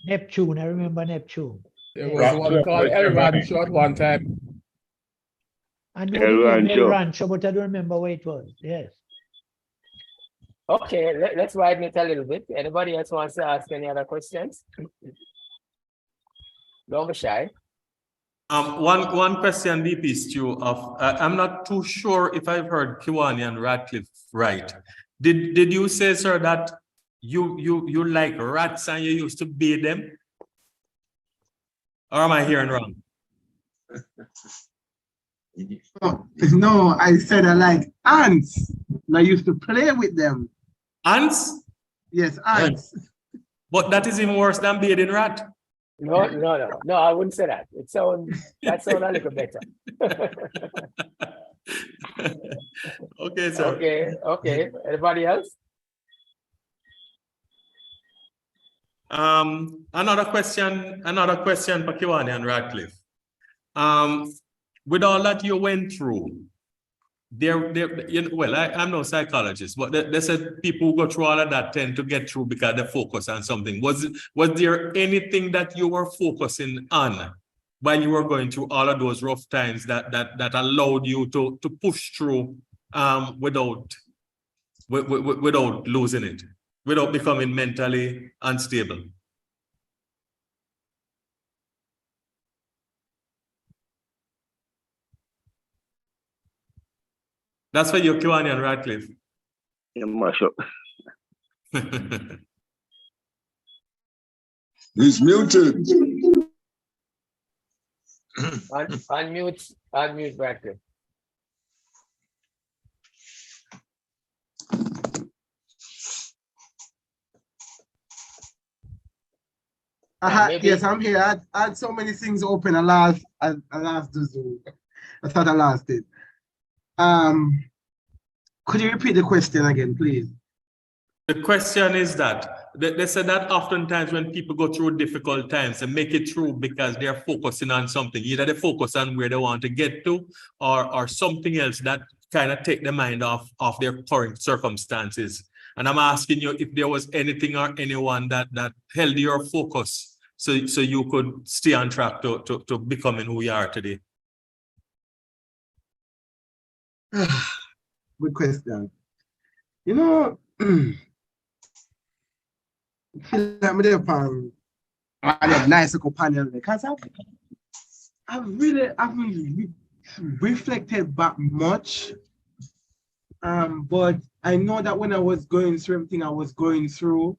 Neptune, I remember Neptune. There was one called El Rancho at one time. I know the name El Rancho, but I don't remember where it was. Yes. Okay, let's widen it a little bit. Anybody else wants to ask any other questions? Don't be shy. One question, VP Stu, I'm not too sure if I've heard Kiwani and Radcliffe right. Did you say, sir, that you like rats and you used to bathe them? Or am I hearing wrong? No, I said I like ants. And I used to play with them. Ants? Yes, ants. But that is even worse than bathing rat. No, I wouldn't say that. That sounds a little better. Okay, sir. Okay. Anybody else? Another question for Kiwani and Radcliffe. With all that you went through, I'm no psychologist, but they said people who go through all of that tend to get through because they focus on something. Was there anything that you were focusing on while you were going through all of those rough times that allowed you to push through without losing it, without becoming mentally unstable? That's for you, Kiwani and Radcliffe. Yeah, mash up. He's muted. Unmute Radcliffe. Yes, I'm here. I had so many things open. I lost the Zoom. I thought I lost it. Could you repeat the question again, please? The question is that they said that oftentimes when people go through difficult times, they make it through because they're focusing on something. Either they focus on where they want to get to or something else that kind of take the mind off their current circumstances. And I'm asking you if there was anything or anyone that held your focus so you could stay on track to becoming who you are today. Good question. You know, I feel like I'm there upon a nice companion because I really haven't reflected back much. But I know that when I was going through everything I was going through,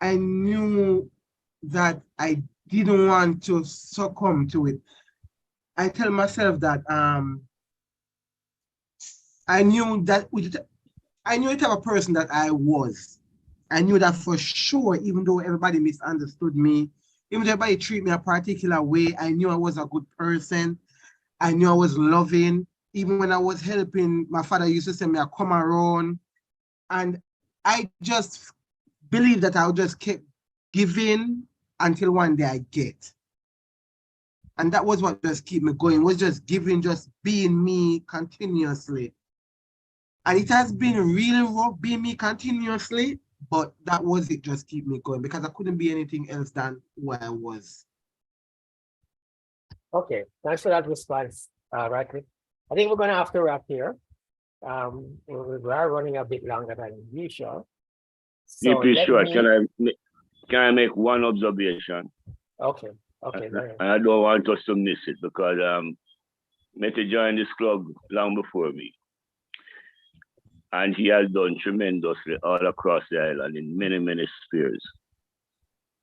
I knew that I didn't want to succumb to it. I tell myself that I knew the type of person that I was. I knew that for sure, even though everybody misunderstood me, even though everybody treated me a particular way, I knew I was a good person. I knew I was loving. Even when I was helping, my father used to send me a come around. And I just believed that I would just keep giving until one day I get. And that was what just kept me going, was just giving, just being me continuously. And it has been really rough being me continuously, but that was it, just keep me going because I couldn't be anything else than who I was. Okay, thanks for that response, Radcliffe. I think we're going to have to wrap here. We are running a bit longer than usual. So sure. Can I make one observation? Okay. I don't want us to miss it because Mete joined this club long before me. And he has done tremendously all across the island in many, many spheres.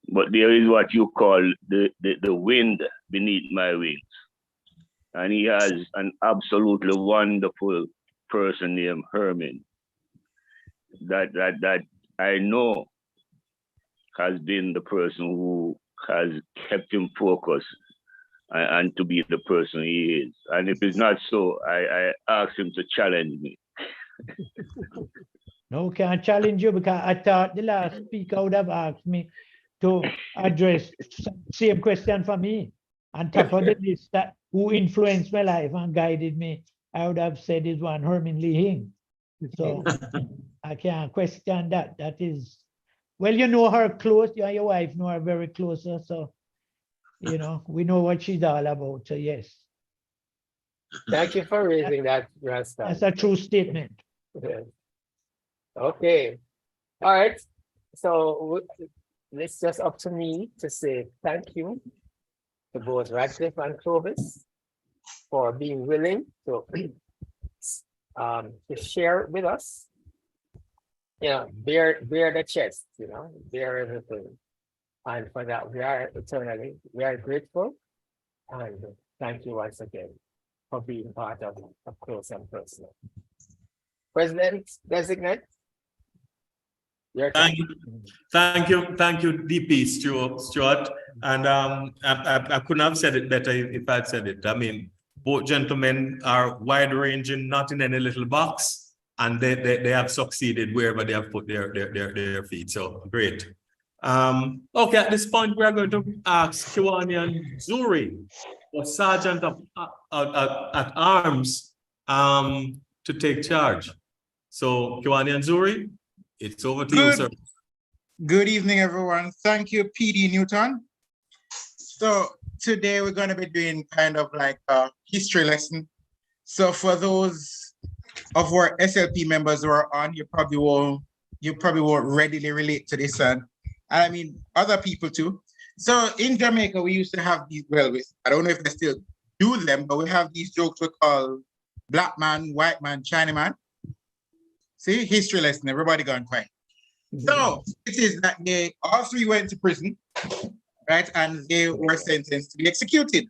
But there is what you call the wind beneath my wings. And he has an absolutely wonderful person named Herman that I know has been the person who has kept him focused and to be the person he is. And if it's not so, I ask him to challenge me. No, can't challenge you because I thought the last speaker would have asked me to address same question for me. On top of the list that who influenced my life and guided me, I would have said is one Herman Lee Hing. So I can't question that. That is, well, you know her close, you and your wife know her very close. So, you know, we know what she's all about. So yes, Thank you for raising that, Rasta. that's a true statement. Yeah. Okay. All right. So it's just up to me to say thank you to both Radcliffe and Clovis for being willing to share with us. You know, bear the chest, you know, bear everything. And for that, we are grateful. And thank you once again for being part of Close and Personal. President designate. Your time. Thank you, DP Stuart. And I couldn't have said it better if I'd said it. I mean, both gentlemen are wide ranging, not in any little box, and they have succeeded wherever they have put their feet. So great. Okay, at this point, we are going to ask Kiwani Zuri, or Sergeant at Arms, to take charge. So Kiwani Zuri, it's over to you, sir. Good evening, everyone. Thank you, PD Newton. So today we're going to be doing kind of like a history lesson. So for those of our SLP members who are on, you probably won't readily relate to this, and I mean other people too. So in Jamaica, we used to have these, well, I don't know if they still do them, but we have these jokes we call black man, white man, Chinaman. See, history lesson, everybody gone quiet. So it is that they all three went to prison, right? And they were sentenced to be executed.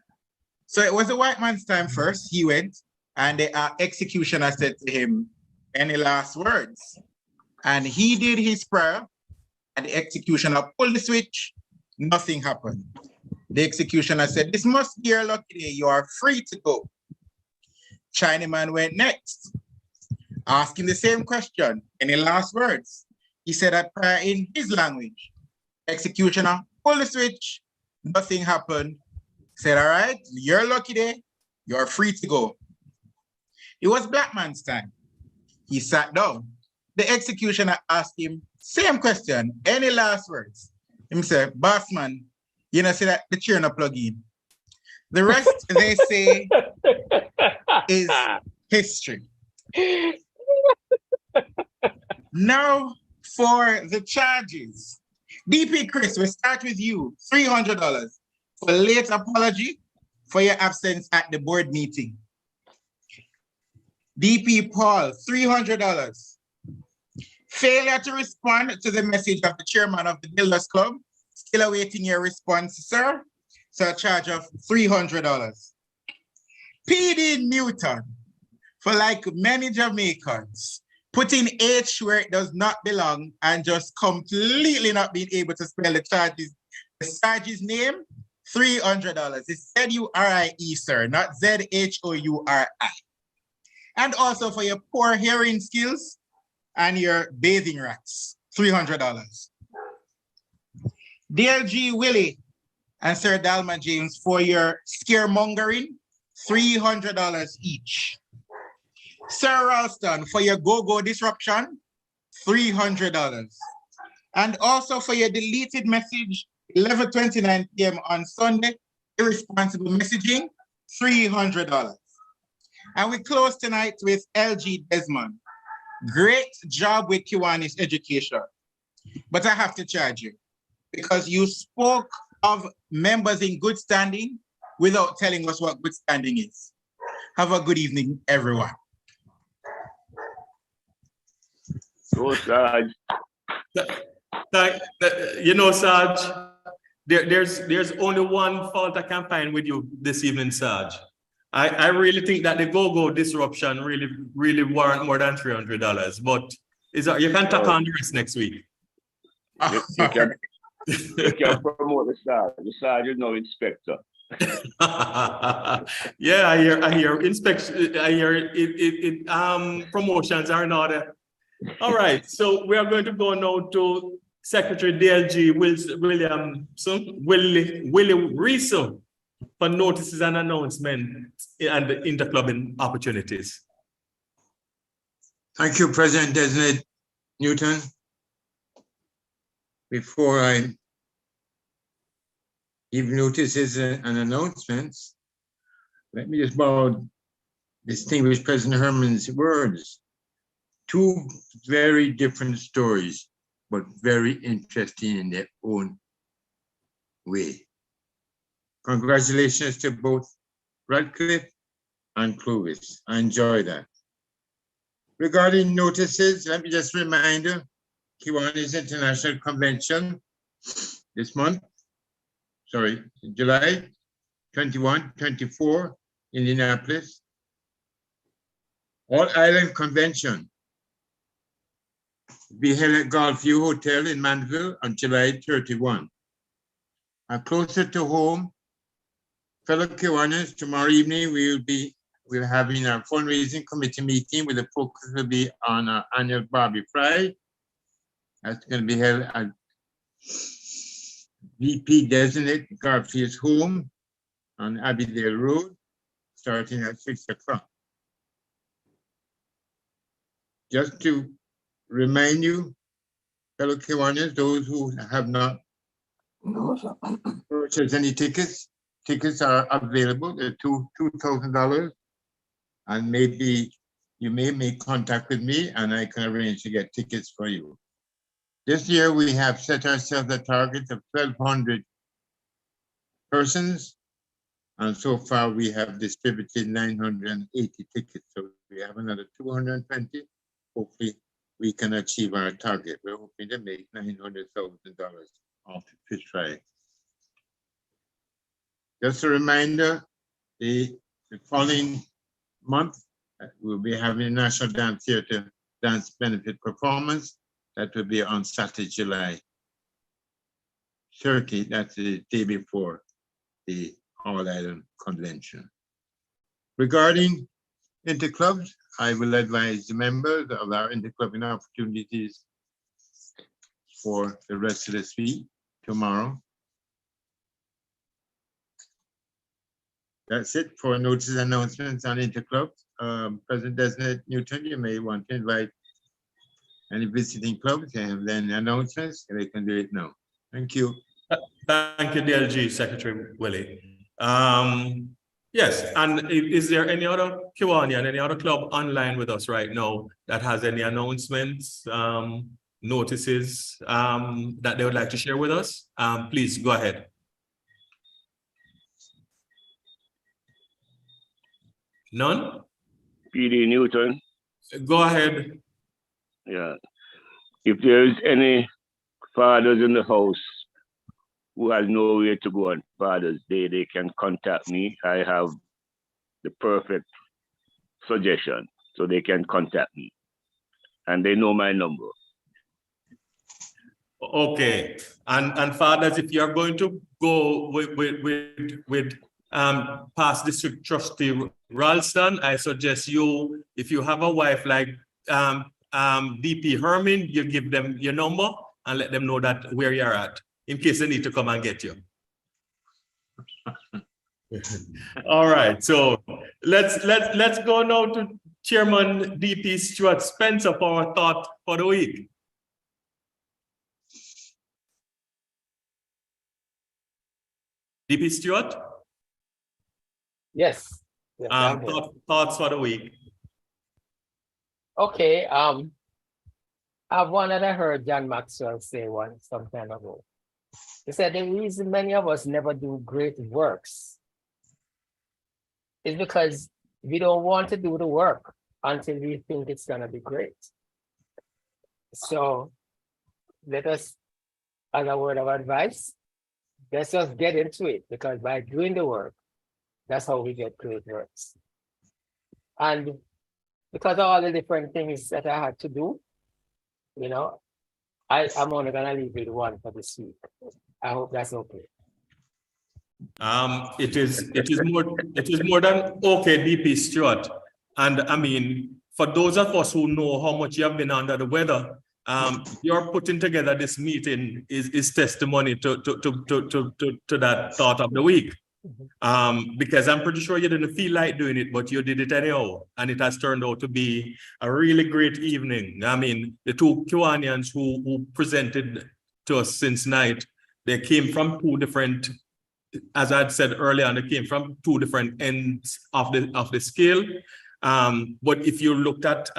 So it was the white man's time first. He went, and the executioner said to him, "Any last words?" And he did his prayer, and the executioner pulled the switch. Nothing happened. The executioner said, "This must be your lucky day. You are free to go." Chinaman went next, asking the same question. "Any last words?" He said a prayer in his language. Executioner pulled the switch. Nothing happened. Said, "All right, your lucky day. You're free to go." It was black man's time. He sat down. The executioner asked him, same question. "Any last words?" He said, "Boss man, you know, say that the chair no plug in." The rest, they say, is history. Now for the charges. DP Chris, we start with you. $300 for late apology for your absence at the board meeting. DP Paul, $300. Failure to respond to the message of the chairman of the Builders Club. Still awaiting your response, sir. So a charge of $300. PD Newton, for like many Jamaicans, putting H where it does not belong and just completely not being able to spell the charge's name, $300. It's Z-U-R-I-E, sir, not Z-H-O-U-R-I. And also for your poor hearing skills and your bathing rats, $300. DLG Willie and Sir Dalma James for your scaremongering, $300 each. Sir Ralston for your go-go disruption, $300. And also for your deleted message, 11:29 p.m. on Sunday, irresponsible messaging, $300. And we close tonight with LG Desmond. Great job with Kiwani's education, but I have to charge you because you spoke of members in good standing without telling us what good standing is. Have a good evening, everyone. So, Sarge. You know, Sarge, there's only one fault I can find with you this evening, Sarge. I really think that the go-go disruption really warrant more than $300. But you can tack on the rest next week. You can promote the sergeant. The sergeant is no inspector. Yeah, I hear inspection, I hear promotions are in order. All right, so we are going to go now to Secretary DLG Willie Riso for notices and announcements and the interclubbing opportunities. Thank you, President Designate Newton. Before I give notices and announcements, let me just borrow distinguished President Herman's words. Two very different stories, but very interesting in their own way. Congratulations to both Radcliffe and Clovis. I enjoy that. Regarding notices, let me just remind you, Kiwanis International Convention this month, July 21, 24, Indianapolis. All Island Convention be held at Gulfview Hotel in Mandeville on July 31. And closer to home, fellow Kiwanis, tomorrow evening we're having a fundraising committee meeting with the focus will be on our annual Barbie Fry. That's going to be held at VP Designate Garfield's home on Abbeydale Road, starting at 6 o'clock. Just to remind you, fellow Kiwanis, those who have not purchased any tickets are available. They're $2,000, and maybe you may make contact with me and I can arrange to get tickets for you. This year we have set ourselves a target of 1,200 persons, and so far we have distributed 980 tickets. So we have another 220. Hopefully we can achieve our target. We're hoping to make $900,000 off the fish fry. Just a reminder, the following month, we'll be having a National Dance Theatre Dance Benefit Performance. That will be on Saturday, July 30. That's the day before the All Island Convention. Regarding interclubs, I will advise the members of our interclubbing opportunities for the rest of this week, tomorrow. That's it for notices and announcements on interclubs. President Designate Newton, you may want to invite any visiting clubs and then announcements, and they can do it now. Thank you. Thank you, DLG Secretary Willie. Yes, and is there any other Kiwanian, any other club online with us right now that has any announcements, notices that they would like to share with us? Please go ahead. None? PD Newton. Go ahead. Yeah. If there is any fathers in the house who has nowhere to go on Father's Day, they can contact me. I have the perfect suggestion, so they can contact me. And they know my number. Okay. And fathers, if you're going to go with past district trustee Ralston, I suggest you, if you have a wife like DP Herman, you give them your number and let them know that where you're at in case they need to come and get you. All right, so let's go now to Chairman DP Stuart Spencer for our thought for the week. DP Stuart? Yes. Yes, I'm here. Thoughts for the week. Okay. I've one that I heard John Maxwell say some time ago. He said the reason many of us never do great works is because we don't want to do the work until we think it's going to be great. So let us, as a word of advice, let's just get into it, because by doing the work, that's how we get great works. And because of all the different things that I had to do, you know, I'm only gonna leave with one for this week. I hope that's okay. It is more than okay, DP Stewart. And I mean, for those of us who know how much you have been under the weather, your putting together this meeting is testimony to that thought of the week. Because I'm pretty sure you didn't feel like doing it, but you did it anyhow, and it has turned out to be a really great evening. I mean, the two Kiwanians who presented to us since night, they came from two different, as I had said earlier, and they came from two different ends of the scale. But if you looked at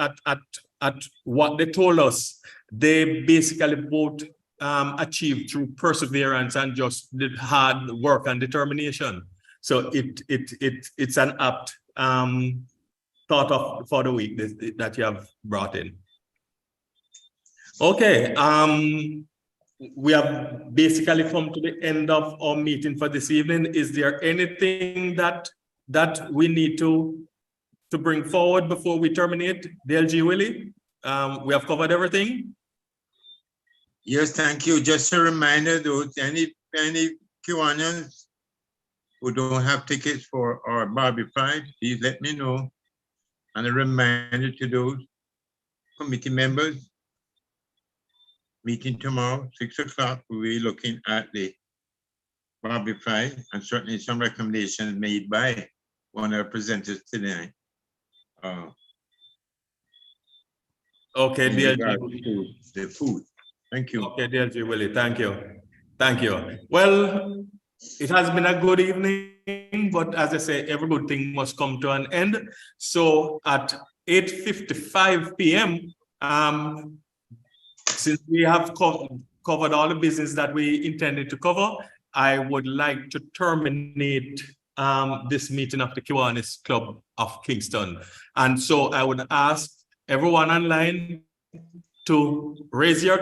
what they told us, they basically both achieved through perseverance and just did hard work and determination. So it's an apt thought of for the week that you have brought in. Okay, we have basically come to the end of our meeting for this evening. Is there anything that we need to bring forward before we terminate? Dale G. Willie, we have covered everything. Yes, thank you. Just a reminder, those any Kiwanians who don't have tickets for our Barbie Pride, please let me know. And a reminder to those committee members, meeting tomorrow, 6 o'clock, we'll be looking at the Barbie Pride and certainly some recommendations made by one of our presenters today. Okay, DLG. The food. Thank you. Okay, DLG Willie, thank you. Thank you. Well, it has been a good evening, but as I say, every good thing must come to an end. So at 8:55 p.m., since we have covered all the business that we intended to cover, I would like to terminate this meeting of the Kiwanis Club of Kingston. And so I would ask everyone online to raise your